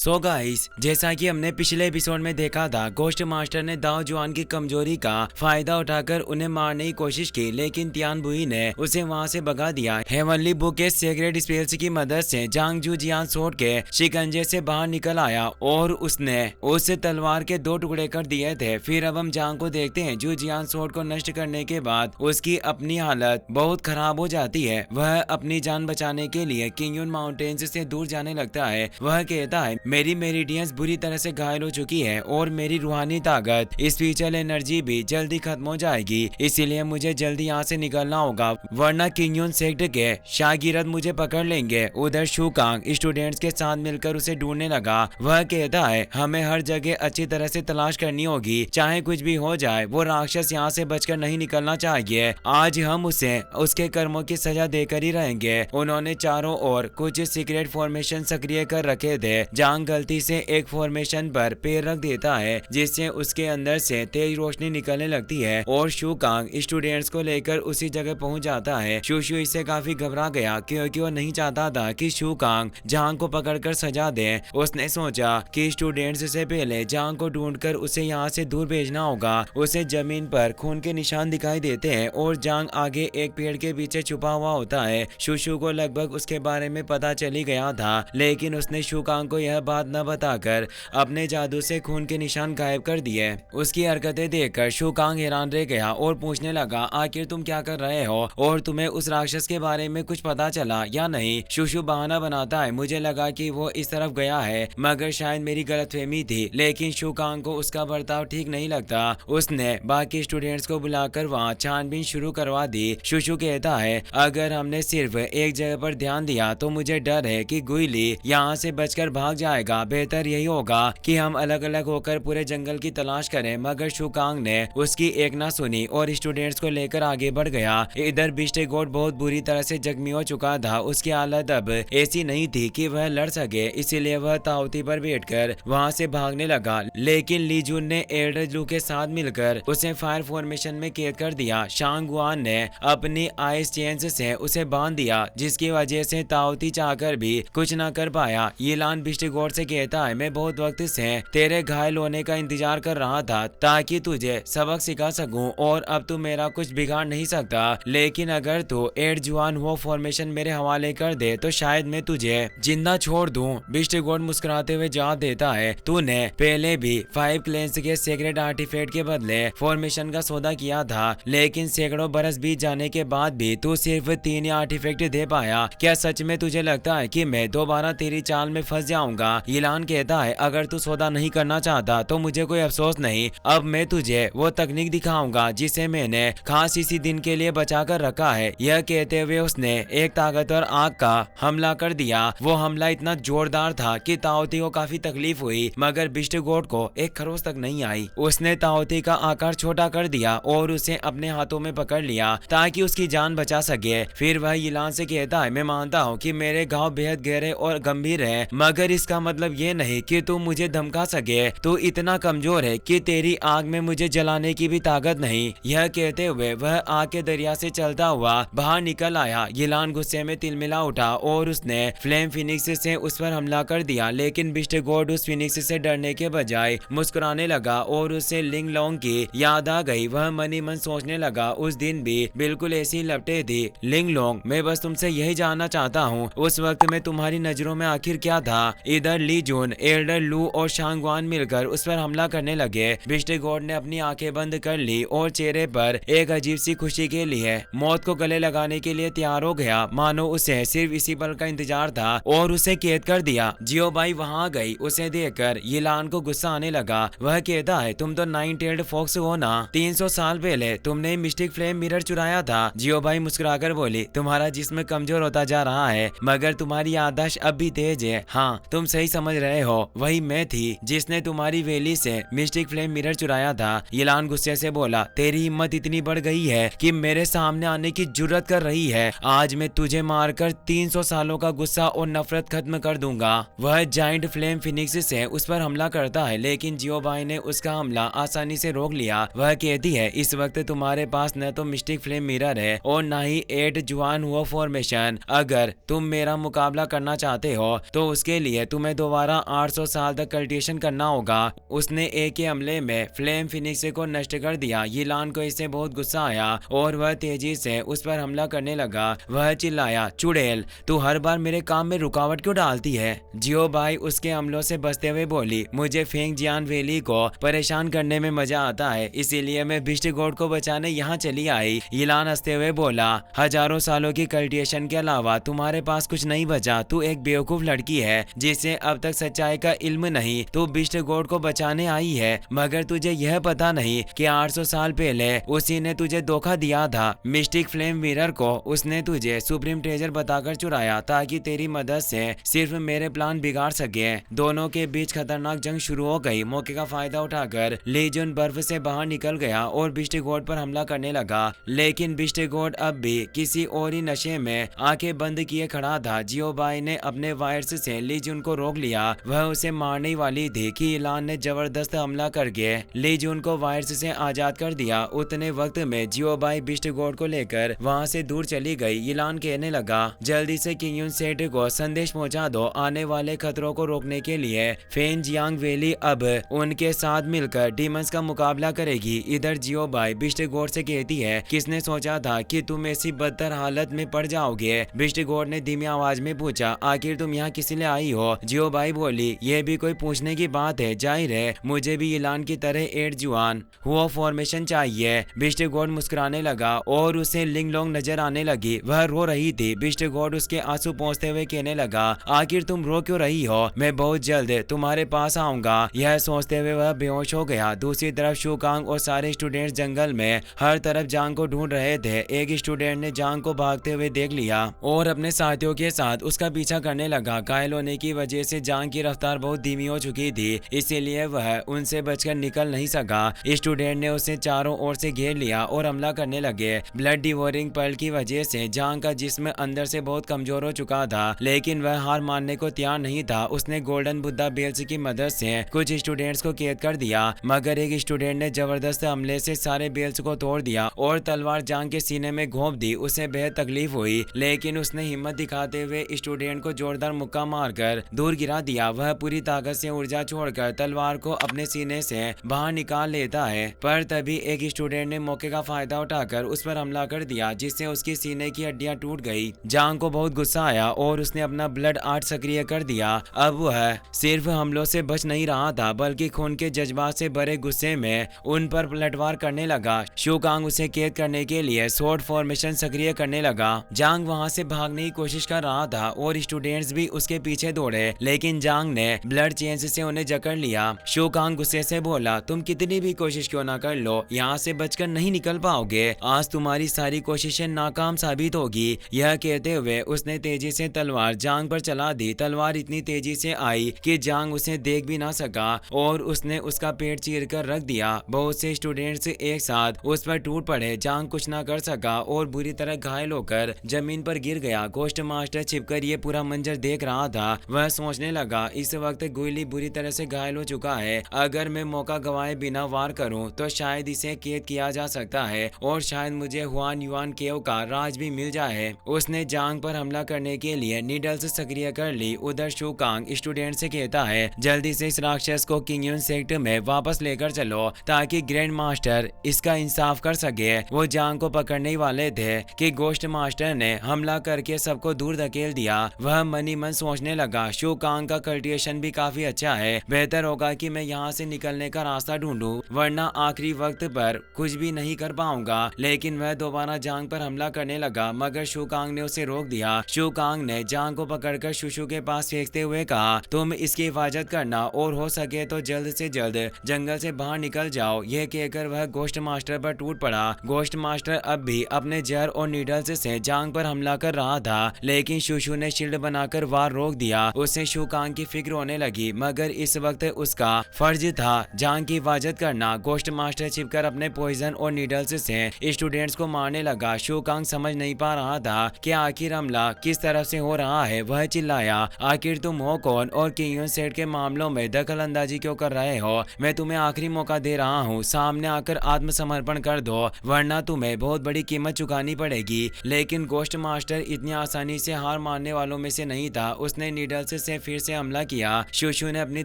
So guys, जैसा कि हमने पिछले एपिसोड में देखा था, घोस्ट मास्टर ने दाओ जुआन की कमजोरी का फायदा उठाकर उन्हें मारने की कोशिश की, लेकिन तियान बुई ने उसे वहां से भगा दिया। हेवनली बुक के सीक्रेट स्पेल्स की मदद से जांग जू जियान सोड के शिकंजे से बाहर निकल आया और उसने उस तलवार के 2 टुकड़े कर दिए थे। फिर अब हम जांग को देखते हैं। जू जियान सोड को नष्ट करने के बाद उसकी अपनी हालत बहुत खराब हो जाती है। वह अपनी जान बचाने के लिए किंगयुन माउंटेन्स से दूर जाने लगता है। वह कहता है, मेरी मेरिडियंस बुरी तरह से घायल हो चुकी है और मेरी रूहानी ताकत, स्पिरिचुअल एनर्जी भी जल्दी खत्म हो जाएगी, इसीलिए मुझे जल्दी यहाँ से निकलना होगा, वरना किंगयुन सेक्ट के शागिर्द मुझे पकड़ लेंगे। उधर शुकांग स्टूडेंट्स के साथ मिलकर उसे ढूंढने लगा। वह कहता है, हमें हर जगह अच्छी तरह से तलाश करनी होगी, चाहे कुछ भी हो जाए। वो राक्षस यहाँ से बचकर नहीं निकलना चाहिए। आज हम उसे उसके कर्मों की सजा देकर ही रहेंगे। उन्होंने चारों ओर कुछ सीक्रेट फॉर्मेशन सक्रिय कर रखे थे। जांग गलती से एक फॉर्मेशन पर पैर रख देता है, जिससे उसके अंदर से तेज रोशनी निकलने लगती है और शुकांग स्टूडेंट्स को लेकर उसी जगह पहुंच जाता है। शुशु इससे काफी घबरा गया, क्योंकि वो नहीं चाहता था कि शुकांग जांग को पकड़कर सजा दे। उसने सोचा कि स्टूडेंट्स से पहले जांग को ढूंढकर उसे यहाँ से दूर भेजना होगा। उसे जमीन पर खून के निशान दिखाई देते हैं और जांग आगे एक पेड़ के पीछे छुपा हुआ होता है। शुशु को लगभग उसके बारे में पता चली गया था, लेकिन उसने शुकांग को यह बात न बताकर अपने जादू से खून के निशान गायब कर दिए। उसकी हरकतें देखकर शुकांग हैरान रह गया और पूछने लगा, आखिर तुम क्या कर रहे हो और तुम्हें उस राक्षस के बारे में कुछ पता चला या नहीं? शुशु बहाना बनाता है, मुझे लगा कि वो इस तरफ गया है, मगर शायद मेरी गलतफहमी थी। लेकिन शुकांग को उसका बर्ताव ठीक नहीं लगता। उसने बाकी स्टूडेंट्स को बुलाकर वहाँ छानबीन शुरू करवा दी। शुशु कहता है, अगर हमने सिर्फ एक जगह पर ध्यान दिया तो मुझे डर है कि गुइली यहाँ से बचकर भाग जाएगा। बेहतर यही होगा कि हम अलग अलग होकर पूरे जंगल की तलाश करें। मगर शुकांग ने उसकी एक ना सुनी और स्टूडेंट्स को लेकर आगे बढ़ गया। इधर बिस्टेगोट बहुत बुरी तरह से जख्मी हो चुका था। उसकी हालत अब ऐसी नहीं थी कि वह लड़ सके, इसीलिए वह तावती पर बैठकर वहां से भागने लगा। लेकिन लीजून ने एल्डर लू के साथ मिलकर उसे फायर फॉर्मेशन में कैद कर दिया। शांगवान ने अपनी आइस चेन्स से उसे बांध दिया, जिसकी वजह से तावती चाहकर भी कुछ न कर पाया। यिलान बिस्टेगोट से कहता है, मैं बहुत वक्त से तेरे घायल होने का इंतजार कर रहा था ताकि तुझे सबक सिखा सकूं, और अब तू मेरा कुछ बिगाड़ नहीं सकता। लेकिन अगर तू एड जुआन हो फॉर्मेशन मेरे हवाले कर दे तो शायद मैं तुझे जिंदा छोड़ दूं। बिस्टेगोट मुस्कुराते हुए जवाब देता है, तूने पहले भी 5 क्लेंस के सीक्रेट आर्टिफैक्ट के बदले फॉर्मेशन का सौदा किया था, लेकिन सैकड़ों बरस बीत जाने के बाद भी तू सिर्फ 3 ही आर्टिफैक्ट दे पाया। क्या सच में तुझे लगता है कि मैं दोबारा तेरी चाल में फंस जाऊंगा? यिलान कहता है, अगर तू सौदा नहीं करना चाहता तो मुझे कोई अफसोस नहीं। अब मैं तुझे वो तकनीक दिखाऊंगा जिसे मैंने खास इसी दिन के लिए बचा कर रखा है। यह कहते हुए उसने एक ताकतवर आग का हमला कर दिया। वो हमला इतना जोरदार था कि ताओती को काफी तकलीफ हुई, मगर बिस्टेगोट को एक खरोच तक नहीं आई। उसने ताओती का आकार छोटा कर दिया और उसे अपने हाथों में पकड़ लिया ताकि उसकी जान बचा सके। फिर वह यिलान से कहता है, मैं मानता हूँ कि मेरे घाव बेहद गहरे और गंभीर है, मगर इसका मतलब ये नहीं कि तू मुझे धमका सके। तू इतना कमजोर है कि तेरी आग में मुझे जलाने की भी ताकत नहीं। यह कहते हुए वह आग के दरिया से चलता हुआ बाहर निकल आया। यिलान गुस्से में तिलमिला उठा और उसने फ्लेम फिनिक्स से उस पर हमला कर दिया, लेकिन बिस्टेगोट उस फिनिक्स से डरने के बजाय मुस्कुराने लगा और उसे लिंग लोंग की याद आ गई। वह मन ही मन सोचने लगा, उस दिन भी बिल्कुल ऐसी लपटे थी। लिंग लोंग, मैं बस तुमसे यही जानना चाहता हूँ, उस वक्त में तुम्हारी नजरों में आखिर क्या था? इधर लीजून, एल्डर लू और शांगवान मिलकर उस पर हमला करने लगे। बिस्टेगोट ने अपनी आंखें बंद कर ली और चेहरे पर एक अजीब सी खुशी के लिए मौत को गले लगाने के लिए तैयार हो गया, मानो उसे सिर्फ इसी पल का इंतजार था, और उसे कैद कर दिया। जियो बाई वहां आ गई। उसे देखकर यिलान को गुस्सा आने लगा। वह कहता है, तुम तो 9-tailed फॉक्स हो ना? 300 साल पहले तुमने मिस्टिक फ्लेम मिरर चुराया था। जियो बाई मुस्कुराकर बोली, तुम्हारा जिस्म कमजोर होता जा रहा है, मगर तुम्हारी याददाश्त अब भी तेज है। हाँ, तुम सही समझ रहे हो, वही मैं थी जिसने तुम्हारी वेली से मिस्टिक फ्लेम मिरर चुराया था। यिलान गुस्से से बोला, तेरी हिम्मत इतनी बढ़ गई है कि मेरे सामने आने की जुर्रत कर रही है। आज मैं तुझे मारकर 300 सालों का गुस्सा और नफरत खत्म कर दूंगा। वह जाइंट फ्लेम फिनिक्स से उस पर हमला करता है, लेकिन जियो बाई ने उसका हमला आसानी से रोक लिया। वह कहती है, इस वक्त तुम्हारे पास न तो मिस्टिक फ्लेम मिरर है और न ही 8 जुआन हुआ फॉर्मेशन। अगर तुम मेरा मुकाबला करना चाहते हो तो उसके लिए तुम्हें तुम्हें दोबारा 800 साल तक कल्टीवेशन करना होगा। उसने एक ही हमले में फ्लेम फिनिक्स को नष्ट कर दिया। यिलान को इससे बहुत गुस्सा आया और वह तेजी से उस पर हमला करने लगा। वह चिल्लाया, चुड़ैल, तू हर बार मेरे काम में रुकावट क्यों डालती है? जियो बाई उसके हमलों से बचते हुए बोली, मुझे फेंग जियान वैली को परेशान करने में मजा आता है, इसीलिए मैं बिस्ट गॉड को बचाने यहाँ चली आई। यिलान हंसते हुए बोला, हजारों सालों की कल्टीवेशन के अलावा तुम्हारे पास कुछ नहीं बचा। तू एक बेवकूफ लड़की है जिसे अब तक सच्चाई का इल्म नहीं। तू बिस्ट गॉड को बचाने आई है, मगर तुझे यह पता नहीं कि 800 साल पहले उसी ने तुझे धोखा दिया था। मिस्टिक फ्लेम मिरर को उसने तुझे सुप्रीम ट्रेजर बताकर चुराया ताकि तेरी मदद से सिर्फ मेरे प्लान बिगाड़ सके। दोनों के बीच खतरनाक जंग शुरू हो गई। मौके का फायदा उठाकर लीजन बर्फ से बाहर निकल गया और बिस्ट गॉड पर हमला करने लगा, लेकिन बिस्ट गॉड अब भी किसी और ही नशे में आंखें बंद किए खड़ा था। जियो बाई ने अपने वायर्स से लीजन को रोक लिया। वह उसे मारने वाली थी कि यिलान ने जबरदस्त हमला करके लीजन को वायर्स से आजाद कर दिया। उतने वक्त में जियो बाई बिस्ट गॉड को लेकर वहां से दूर चली गई। यिलान कहने लगा, जल्दी से किंग युन सेठ को संदेश पहुंचा दो। आने वाले खतरों को रोकने के लिए फेन जियांग वैली अब उनके साथ मिलकर डीमंस का मुकाबला करेगी। इधर जियो बाई बिस्ट गॉड से कहती है, किसने सोचा था कि तुम ऐसी बदतर हालत में पड़ जाओगे? बिस्ट गॉड ने धीमी आवाज में पूछा, आखिर तुम यहाँ किस लिए आई हो? जियो बाई बोली, यह भी कोई पूछने की बात है? जाहिर है मुझे भी यिलान की तरह एट जुआन हुआ फॉर्मेशन चाहिए। बिस्ट गॉड मुस्कुराने लगा और उसे लिंग लोंग नजर आने लगी। वह रो रही थी। बिस्ट गॉड उसके आंसू पोंछते हुए कहने लगा, आखिर तुम रो क्यों रही हो? मैं बहुत जल्द तुम्हारे पास आऊंगा। यह सोचते हुए वह बेहोश हो गया। दूसरी तरफ शुकांग और सारे स्टूडेंट्स जंगल में हर तरफ जांग को ढूंढ रहे थे। एक स्टूडेंट ने जांग को भागते हुए देख लिया और अपने साथियों के साथ उसका पीछा करने लगा। घायल होने की वजह से जांग की रफ्तार बहुत धीमी हो चुकी थी, इसीलिए वह उनसे बचकर निकल नहीं सका। स्टूडेंट ने उसे चारों ओर से घेर लिया और हमला करने लगे। ब्लड डिवोरिंग पर्ल की वजह से जांग का जिस्म अंदर से बहुत कमजोर हो चुका था, लेकिन वह हार मानने को तैयार नहीं था। उसने गोल्डन बुद्धा बेल्स की मदद से कुछ स्टूडेंट्स को कैद कर दिया, मगर एक स्टूडेंट ने जबरदस्त हमले से सारे बेल्स को तोड़ दिया और तलवार जांग के सीने में घोंप दी। उसे बेहद तकलीफ हुई, लेकिन उसने हिम्मत दिखाते हुए स्टूडेंट को जोरदार मुक्का मारकर दूर गिरा दिया। वह पूरी ताकत से ऊर्जा छोड़कर तलवार को अपने सीने से बाहर निकाल लेता है, पर तभी एक स्टूडेंट ने मौके का फायदा उठाकर उस पर हमला कर दिया, जिससे उसकी सीने की हड्डियां टूट गई। जांग को बहुत गुस्सा आया और उसने अपना ब्लड आर्ट सक्रिय कर दिया। अब वह सिर्फ हमलों से बच नहीं रहा था, बल्कि खून के जज्बात से भरे गुस्से में उन पर पलटवार करने लगा। शुकांग उसे कैद करने के लिए स्वॉर्ड फॉर्मेशन सक्रिय करने लगा। जांग वहां से भागने की कोशिश कर रहा था और स्टूडेंट्स भी उसके पीछे दौड़े, लेकिन जांग ने ब्लड चेंज से उन्हें जकड़ लिया। शुकांग गुस्से से बोला, तुम कितनी भी कोशिश क्यों ना कर लो, यहाँ से बचकर नहीं निकल पाओगे। आज तुम्हारी सारी कोशिशें नाकाम साबित होगी। यह कहते हुए उसने तेजी से तलवार जांग पर चला दी। तलवार इतनी तेजी से आई कि जांग उसे देख भी ना सका और उसने उसका पेट चीर कर रख दिया। बहुत से स्टूडेंट्स एक साथ उस पर टूट पड़े। जांग कुछ ना कर सका और बुरी तरह घायल होकर जमीन पर गिर गया। घोस्ट मास्टर छिपकर ये पूरा मंजर देख रहा था। वह सोचने लगा, इस वक्त गुइली बुरी तरह से घायल हो चुका है। अगर मैं मौका गवाए बिना वार करूं तो शायद इसे कैद किया जा सकता है और शायद मुझे हुआन युआन केव का राज भी मिल जाए। उसने जांग पर हमला करने के लिए नीडल्स सक्रिय कर ली। उधर शुकांग स्टूडेंट से कहता है, जल्दी से इस राक्षस को किंग युन सेक्ट में वापस लेकर चलो ताकि ग्रैंड मास्टर इसका इंसाफ कर सके। वो जांग को पकड़ने वाले थे कि घोस्ट मास्टर ने हमला करके सबको दूर धकेल दिया। वह मनी मन सोचने लगा, शुकांग का कल्टीवेशन भी काफी अच्छा है। बेहतर होगा कि मैं यहाँ से निकलने का रास्ता ढूंढूं, वरना आखिरी वक्त पर कुछ भी नहीं कर पाऊंगा। लेकिन वह दोबारा जांग पर हमला करने लगा, मगर शुकांग ने उसे रोक दिया। शुकांग ने जांग को पकड़कर शुशु के पास फेंकते हुए कहा, तुम इसकी हिफाजत करना और हो सके तो जल्द से जल्द जंगल से बाहर निकल जाओ। यह कहकर वह घोस्ट मास्टर पर टूट पड़ा। घोस्ट मास्टर अब भी अपने जहर और नीडल्स से जांग पर हमला कर रहा था, लेकिन शुशु ने शील्ड बनाकर वार रोक दिया। उससे शुकांग की फिक्र होने लगी, मगर इस वक्त उसका फर्ज था जांग की हिफाजत करना। घोस्ट मास्टर छिपकर अपने पॉइजन और नीडल्स से स्टूडेंट्स को मारने लगा। शुकांग समझ नहीं पा रहा था कि आखिर हमला किस तरफ से हो रहा है। वह चिल्लाया, आखिर तुम हो कौन और किंग युन सेठ के मामलों में दखल अंदाजी क्यों कर रहे हो? मैं तुम्हें आखिरी मौका दे रहा हूँ, सामने आकर आत्मसमर्पण कर दो, वरना तुम्हें बहुत बड़ी कीमत चुकानी पड़ेगी। लेकिन घोस्ट मास्टर इतनी आसानी से हार मानने वालों में से नहीं था। उसने नीडल्स से फिर से हमला किया। शुशु ने अपनी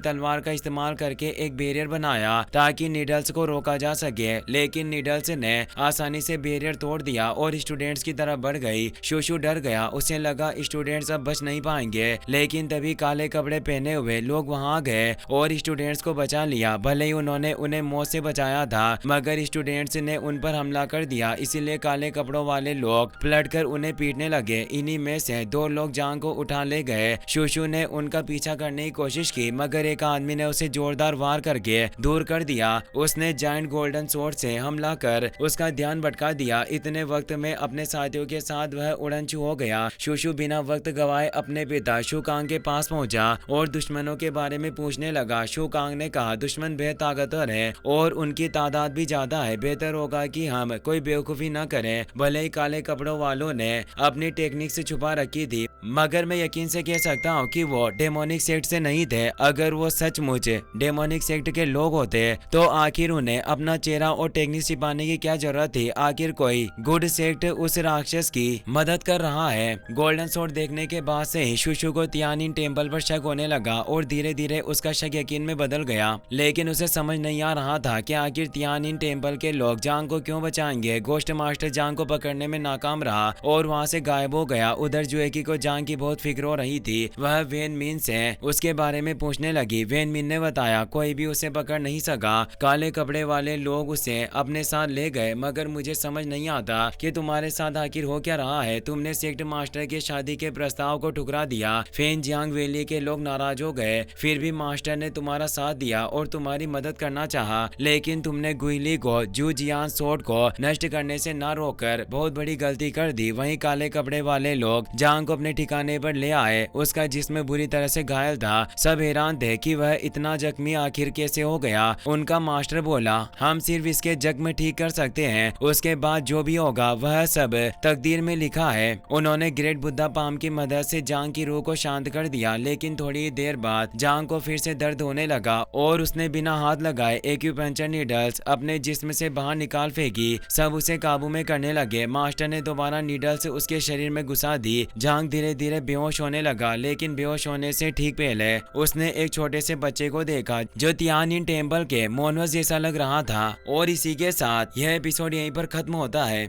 तलवार का इस्तेमाल करके एक बैरियर बनाया ताकि नीडल्स को रोका जा सके, लेकिन नीडल्स ने आसानी से बैरियर तोड़ दिया और स्टूडेंट्स की तरफ बढ़ गई। शुशु डर गया, उसे लगा स्टूडेंट्स अब बच नहीं पाएंगे, लेकिन तभी काले कपड़े पहने हुए लोग वहां गए और स्टूडेंट्स को बचा लिया। भले ही उन्होंने उन्हें मौत से बचाया था, मगर स्टूडेंट्स ने उन पर हमला कर दिया, इसीलिए काले कपड़ों वाले लोग पलटकर उन्हें पीटने लगे। इन्हीं में से 2 लोग जांग को उठा ले गए। शुशु ने उनका पीछा करने की कोशिश की, मगर एक आदमी ने उसे जोरदार वार करके दूर कर दिया। उसने जायंट गोल्डन स्वॉर्ड से हमला कर उसका ध्यान भटका दिया। इतने वक्त में अपने साथियों के साथ वह उड़नछू हो गया। शुशु बिना वक्त गवाए अपने पिता शुकांग के पास पहुंचा और दुश्मनों के बारे में पूछने लगा। शुकांग ने कहा, दुश्मन बेहद ताकतवर है और उनकी तादाद भी ज्यादा है, बेहतर होगा कि हम कोई बेवकूफी न करें। भले ही काले कपड़ों वालों ने अपनी टेक्निक से छुपा रखी थी, मगर मैं यकीन से कह सकता हूँ कि वो डेमोनिक सेक्ट से नहीं थे। अगर वो सचमुच डेमोनिक सेक्ट के लोग होते तो आखिर उन्हें अपना चेहरा और टेक्निक छिपाने की क्या जरूरत थी? आखिर कोई गुड सेक्ट उस राक्षस की मदद कर रहा है। गोल्डन स्वॉर्ड देखने के बाद से ही शुशु को तियानिन टेम्पल पर शक होने लगा और धीरे धीरे उसका शक यकीन में बदल गया, लेकिन उसे समझ नहीं आ रहा था कि आखिर तियानिन टेम्पल के लोग जांग को क्यों बचाएंगे। घोस्ट मास्टर जांग को पकड़ने में नाकाम रहा और वहां से गायब हो गया। उधर जुएकी को जांग की बहुत फिक्र हो रही थी। वह वेन मिन से उसके बारे में पूछने लगी। वेन मिन ने बताया, कोई भी उसे पकड़ नहीं सका। काले कपड़े वाले लोग उसे अपने साथ ले गए, मगर मुझे समझ नहीं आता कि तुम्हारे साथ आखिर हो क्या रहा है। तुमने सेक्ट मास्टर की शादी के प्रस्ताव को ठुकरा दिया। फेनजियांग वैली के लोग नाराज हो गए, फिर भी मास्टर ने तुम्हारा साथ दिया और तुम्हारी मदद करना चाहा, लेकिन तुमने गुइली को जू जियान स्वॉर्ड को नष्ट करने से ना रोककर बहुत बड़ी गलती कर दी। वहीं काले कपड़े वाले लोग जांग को अपने ठिकाने पर ले आए। उसका जिस्म बुरी तरह से घायल था। सब हैरान थे कि वह इतना जख्मी आखिर कैसे हो गया। उनका मास्टर बोला, हम सिर्फ इसके जख्म ठीक कर सकते हैं, उसके बाद जो भी होगा वह सब तकदीर में लिखा है। उन्होंने ग्रेट बुद्धा पाम की मदद से जांग की रूह को शांत कर दिया, लेकिन थोड़ी देर बाद जांग को फिर से दर्द होने लगा और उसने बिना हाथ लगाए एक्यूपंक्चर नीडल्स अपने जिस्म से बाहर निकाल फेंकी। सब उसे काबू में करने लगे। मास्टर ने दोबारा नीडल्स उसके शरीर में घुसा दी। जांग धीरे धीरे बेहोश होने लगा, लेकिन बेहोश होने से ठीक पहले उसने एक छोटे से बच्चे को देखा जो तियानिन टेम्पल के मोनवस जैसा लग रहा था। और इसी के साथ यह एपिसोड यहीं पर खत्म होता है।